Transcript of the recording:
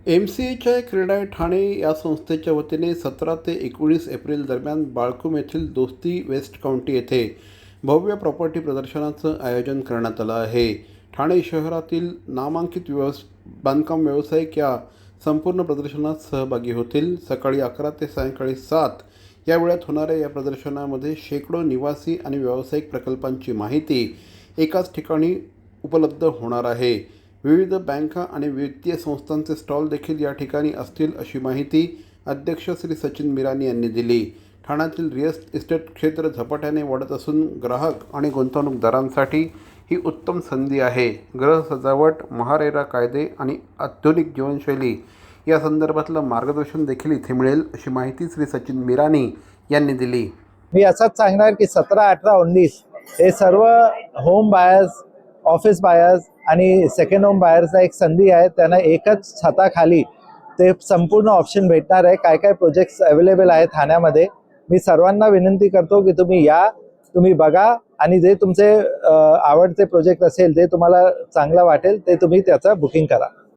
एमसीएच्या क्रीडा ठाणे या संस्थेच्या वतीने 17 ते 19 एप्रिल दरम्यान बाळकूम येथील दोस्ती वेस्ट काउंटी येथे भव्य प्रॉपर्टी प्रदर्शनाचं आयोजन करण्यात आलं आहे। ठाणे शहरातील नामांकित बांधकाम व्यावसायिक या संपूर्ण प्रदर्शनात सहभागी होतील। सकाळी 11 ते सायंकाळी 7 या वेळात होणाऱ्या या प्रदर्शनामध्ये शेकडो निवासी आणि व्यावसायिक प्रकल्पांची माहिती एकाच ठिकाणी उपलब्ध होणार आहे। विविध बँका आणि वित्तीय संस्थांचे स्टॉल देखील या ठिकाणी असतील अशी माहिती अध्यक्ष श्री सचिन मिरानी यांनी दिली। ठाण्यातील रिअल इस्टेट क्षेत्र झपाट्याने वाढत असून ग्राहक आणि गुंतवणूकदारांसाठी ही उत्तम संधी आहे। गृह सजावट, महारेरा कायदे आणि आधुनिक जीवनशैली या संदर्भातलं मार्गदर्शन देखील इथे मिळेल अशी माहिती श्री सचिन मिरानी यांनी दिली। मी असंच सांगणार की 17, 18, 19 हे सर्व होम बायर्स, ऑफिस बायर्स आणि सेकंड होम बायर्सला एक संधी आहे। त्यांना एकच छताखाली ते संपूर्ण ऑप्शन भेटणार आहे। काय काय प्रोजेक्ट्स अवेलेबल आहेत ठाण्यामध्ये। मी सर्वांना विनंती करतो की तुम्ही या, तुम्ही बघा आणि जे तुमचे आवडते प्रोजेक्ट असेल, जे तुम्हाला चांगलं वाटेल ते तुम्ही त्याचं बुकिंग करा।